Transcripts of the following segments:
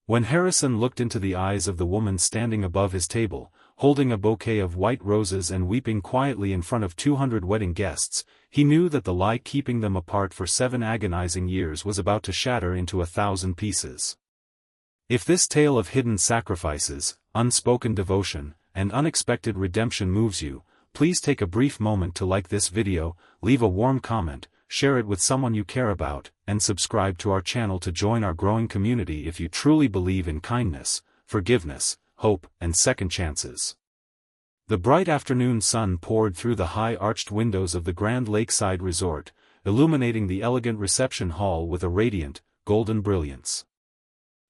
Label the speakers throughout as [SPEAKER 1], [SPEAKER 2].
[SPEAKER 1] When Harrison looked into the eyes of the woman standing above his table, holding a bouquet of white roses and weeping quietly in front of 200 wedding guests, he knew that the lie keeping them apart for 7 agonizing years was about to shatter into 1,000 pieces. If this tale of hidden sacrifices, unspoken devotion, and unexpected redemption moves you, please take a brief moment to like this video, leave a warm comment, share it with someone you care about, and subscribe to our channel to join our growing community if you truly believe in kindness, forgiveness, hope, and second chances. The bright afternoon sun poured through the high-arched windows of the grand lakeside resort, illuminating the elegant reception hall with a radiant, golden brilliance.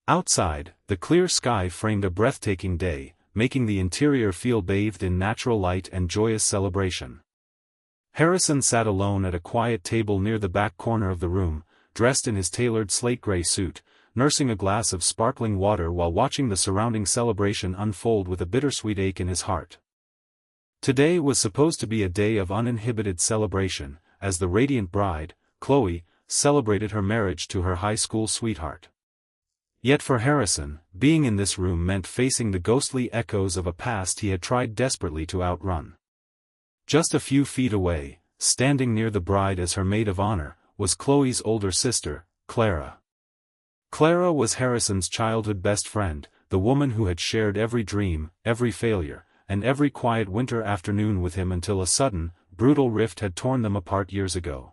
[SPEAKER 1] Outside, the clear sky framed a breathtaking day, making the interior feel bathed in natural light and joyous celebration. Harrison sat alone at a quiet table near the back corner of the room, dressed in his tailored slate-gray suit, nursing a glass of sparkling water while watching the surrounding celebration unfold with a bittersweet ache in his heart. Today was supposed to be a day of uninhibited celebration, as the radiant bride, Chloe, celebrated her marriage to her high school sweetheart. Yet for Harrison, being in this room meant facing the ghostly echoes of a past he had tried desperately to outrun. Just a few feet away, standing near the bride as her maid of honor, was Chloe's older sister, Clara. Clara was Harrison's childhood best friend, the woman who had shared every dream, every failure, and every quiet winter afternoon with him until a sudden, brutal rift had torn them apart years ago.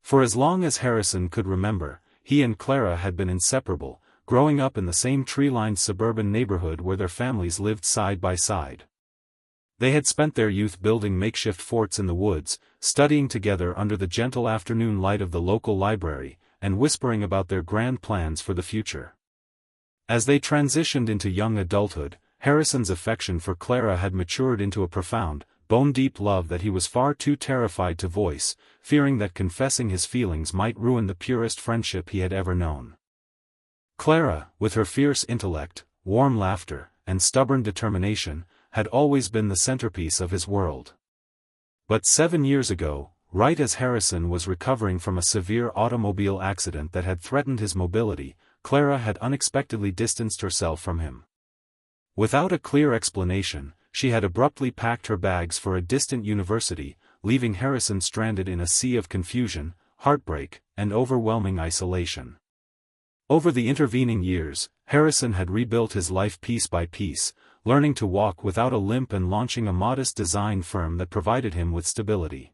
[SPEAKER 1] For as long as Harrison could remember, he and Clara had been inseparable, growing up in the same tree-lined suburban neighborhood where their families lived side by side. They had spent their youth building makeshift forts in the woods, studying together under the gentle afternoon light of the local library, and whispering about their grand plans for the future. As they transitioned into young adulthood, Harrison's affection for Clara had matured into a profound, bone-deep love that he was far too terrified to voice, fearing that confessing his feelings might ruin the purest friendship he had ever known. Clara, with her fierce intellect, warm laughter, and stubborn determination, had always been the centerpiece of his world. But 7 years ago, right as Harrison was recovering from a severe automobile accident that had threatened his mobility, Clara had unexpectedly distanced herself from him. Without a clear explanation, she had abruptly packed her bags for a distant university, leaving Harrison stranded in a sea of confusion, heartbreak, and overwhelming isolation. Over the intervening years, Harrison had rebuilt his life piece by piece, learning to walk without a limp and launching a modest design firm that provided him with stability.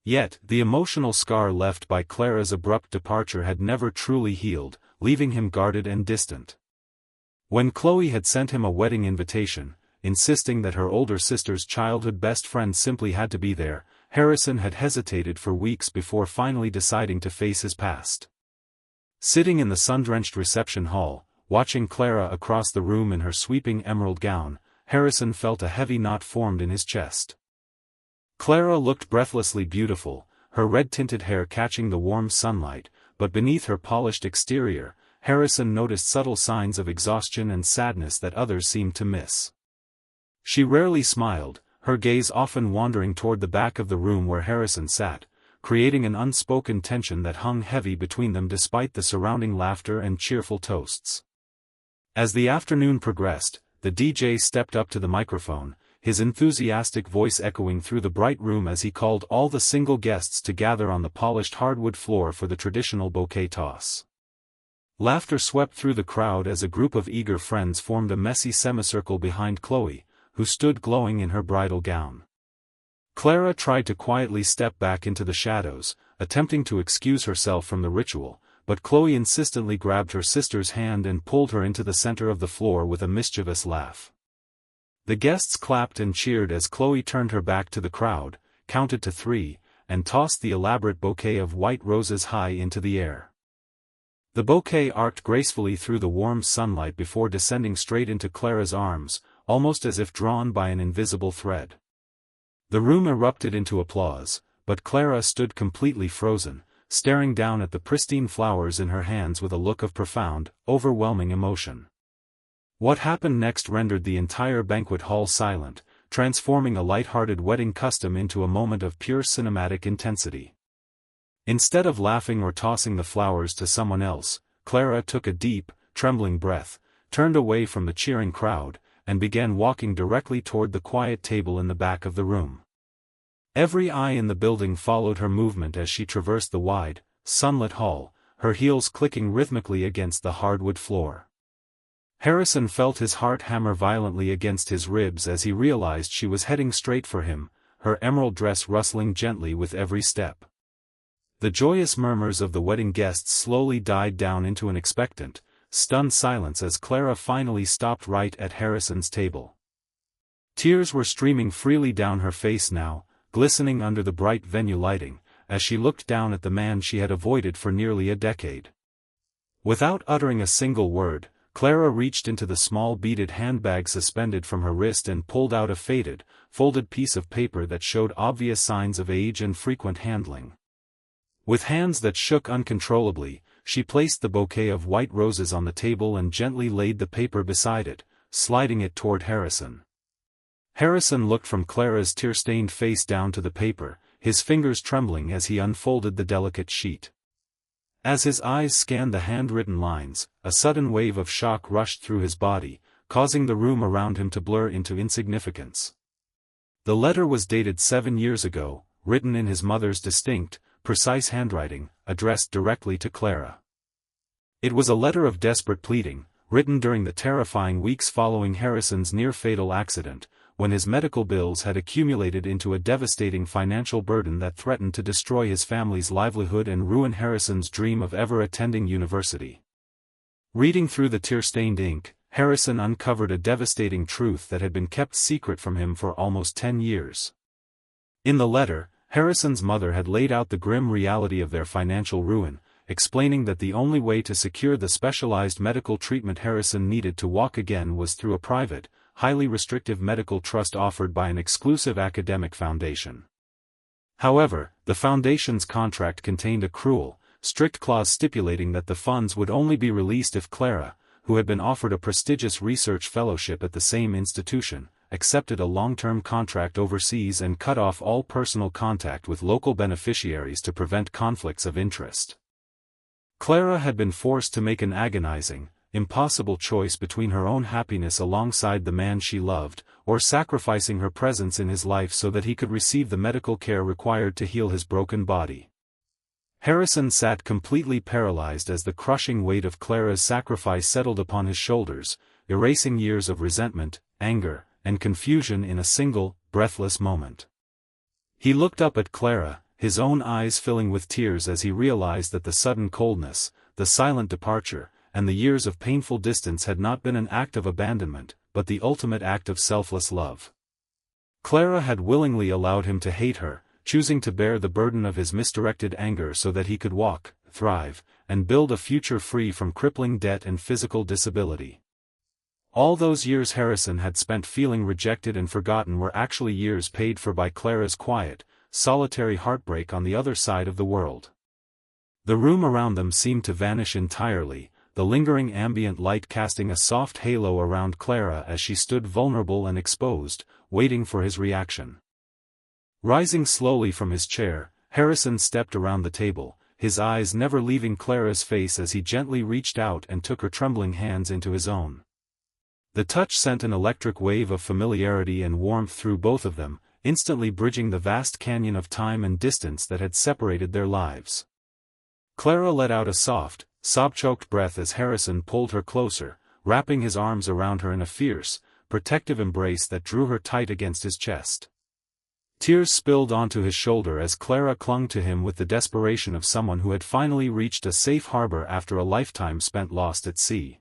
[SPEAKER 1] Yet, the emotional scar left by Clara's abrupt departure had never truly healed, leaving him guarded and distant. When Chloe had sent him a wedding invitation, insisting that her older sister's childhood best friend simply had to be there, Harrison had hesitated for weeks before finally deciding to face his past. Sitting in the sun-drenched reception hall, watching Clara across the room in her sweeping emerald gown, Harrison felt a heavy knot formed in his chest. Clara looked breathlessly beautiful, her red-tinted hair catching the warm sunlight, but beneath her polished exterior, Harrison noticed subtle signs of exhaustion and sadness that others seemed to miss. She rarely smiled, her gaze often wandering toward the back of the room where Harrison sat, creating an unspoken tension that hung heavy between them despite the surrounding laughter and cheerful toasts. As the afternoon progressed, the DJ stepped up to the microphone, his enthusiastic voice echoing through the bright room as he called all the single guests to gather on the polished hardwood floor for the traditional bouquet toss. Laughter swept through the crowd as a group of eager friends formed a messy semicircle behind Chloe, who stood glowing in her bridal gown. Clara tried to quietly step back into the shadows, attempting to excuse herself from the ritual, but Chloe insistently grabbed her sister's hand and pulled her into the center of the floor with a mischievous laugh. The guests clapped and cheered as Chloe turned her back to the crowd, counted to 3, and tossed the elaborate bouquet of white roses high into the air. The bouquet arced gracefully through the warm sunlight before descending straight into Clara's arms, almost as if drawn by an invisible thread. The room erupted into applause, but Clara stood completely frozen, staring down at the pristine flowers in her hands with a look of profound, overwhelming emotion. What happened next rendered the entire banquet hall silent, transforming a light-hearted wedding custom into a moment of pure cinematic intensity. Instead of laughing or tossing the flowers to someone else, Clara took a deep, trembling breath, turned away from the cheering crowd, and began walking directly toward the quiet table in the back of the room. Every eye in the building followed her movement as she traversed the wide, sunlit hall, her heels clicking rhythmically against the hardwood floor. Harrison felt his heart hammer violently against his ribs as he realized she was heading straight for him, her emerald dress rustling gently with every step. The joyous murmurs of the wedding guests slowly died down into an expectant, stunned silence as Clara finally stopped right at Harrison's table. Tears were streaming freely down her face now, glistening under the bright venue lighting, as she looked down at the man she had avoided for nearly a decade. Without uttering a single word, Clara reached into the small beaded handbag suspended from her wrist and pulled out a faded, folded piece of paper that showed obvious signs of age and frequent handling. With hands that shook uncontrollably, she placed the bouquet of white roses on the table and gently laid the paper beside it, sliding it toward Harrison. Harrison looked from Clara's tear-stained face down to the paper, his fingers trembling as he unfolded the delicate sheet. As his eyes scanned the handwritten lines, a sudden wave of shock rushed through his body, causing the room around him to blur into insignificance. The letter was dated 7 years ago, written in his mother's distinct, precise handwriting, addressed directly to Clara. It was a letter of desperate pleading, written during the terrifying weeks following Harrison's near-fatal accident, when his medical bills had accumulated into a devastating financial burden that threatened to destroy his family's livelihood and ruin Harrison's dream of ever attending university. Reading through the tear-stained ink, Harrison uncovered a devastating truth that had been kept secret from him for almost 10 years. In the letter, Harrison's mother had laid out the grim reality of their financial ruin, explaining that the only way to secure the specialized medical treatment Harrison needed to walk again was through a private, highly restrictive medical trust offered by an exclusive academic foundation. However, the foundation's contract contained a cruel, strict clause stipulating that the funds would only be released if Clara, who had been offered a prestigious research fellowship at the same institution, accepted a long-term contract overseas and cut off all personal contact with local beneficiaries to prevent conflicts of interest. Clara had been forced to make an agonizing, impossible choice between her own happiness alongside the man she loved, or sacrificing her presence in his life so that he could receive the medical care required to heal his broken body. Harrison sat completely paralyzed as the crushing weight of Clara's sacrifice settled upon his shoulders, erasing years of resentment, anger, and confusion in a single, breathless moment. He looked up at Clara, his own eyes filling with tears as he realized that the sudden coldness, the silent departure, and the years of painful distance had not been an act of abandonment, but the ultimate act of selfless love. Clara had willingly allowed him to hate her, choosing to bear the burden of his misdirected anger so that he could walk, thrive, and build a future free from crippling debt and physical disability. All those years Harrison had spent feeling rejected and forgotten were actually years paid for by Clara's quiet, solitary heartbreak on the other side of the world. The room around them seemed to vanish entirely, the lingering ambient light casting a soft halo around Clara as she stood vulnerable and exposed, waiting for his reaction. Rising slowly from his chair, Harrison stepped around the table, his eyes never leaving Clara's face as he gently reached out and took her trembling hands into his own. The touch sent an electric wave of familiarity and warmth through both of them, instantly bridging the vast canyon of time and distance that had separated their lives. Clara let out a soft, sob-choked breath as Harrison pulled her closer, wrapping his arms around her in a fierce, protective embrace that drew her tight against his chest. Tears spilled onto his shoulder as Clara clung to him with the desperation of someone who had finally reached a safe harbor after a lifetime spent lost at sea.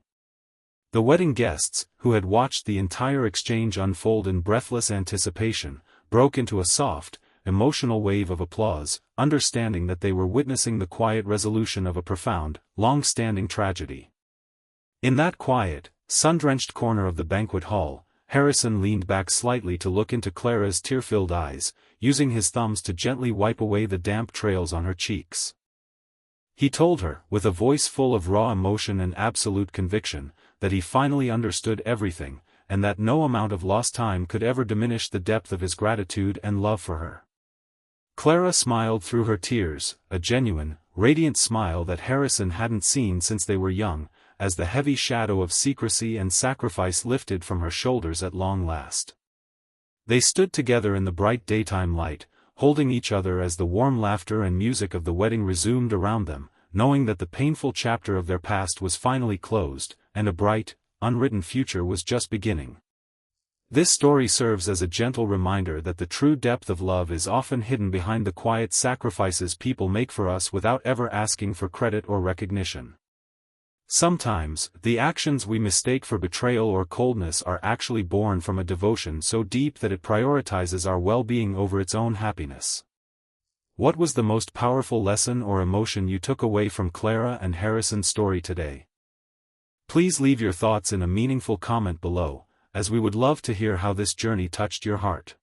[SPEAKER 1] The wedding guests, who had watched the entire exchange unfold in breathless anticipation, broke into a soft, emotional wave of applause, understanding that they were witnessing the quiet resolution of a profound, long-standing tragedy. In that quiet, sun-drenched corner of the banquet hall, Harrison leaned back slightly to look into Clara's tear-filled eyes, using his thumbs to gently wipe away the damp trails on her cheeks. He told her, with a voice full of raw emotion and absolute conviction, that he finally understood everything, and that no amount of lost time could ever diminish the depth of his gratitude and love for her. Clara smiled through her tears, a genuine, radiant smile that Harrison hadn't seen since they were young, as the heavy shadow of secrecy and sacrifice lifted from her shoulders at long last. They stood together in the bright daytime light, holding each other as the warm laughter and music of the wedding resumed around them, knowing that the painful chapter of their past was finally closed, and a bright, unwritten future was just beginning. This story serves as a gentle reminder that the true depth of love is often hidden behind the quiet sacrifices people make for us without ever asking for credit or recognition. Sometimes, the actions we mistake for betrayal or coldness are actually born from a devotion so deep that it prioritizes our well-being over its own happiness. What was the most powerful lesson or emotion you took away from Clara and Harrison's story today? Please leave your thoughts in a meaningful comment below, as we would love to hear how this journey touched your heart.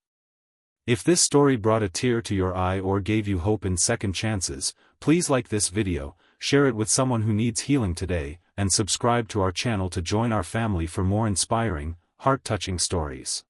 [SPEAKER 1] If this story brought a tear to your eye or gave you hope in second chances, please like this video, share it with someone who needs healing today, and subscribe to our channel to join our family for more inspiring, heart-touching stories.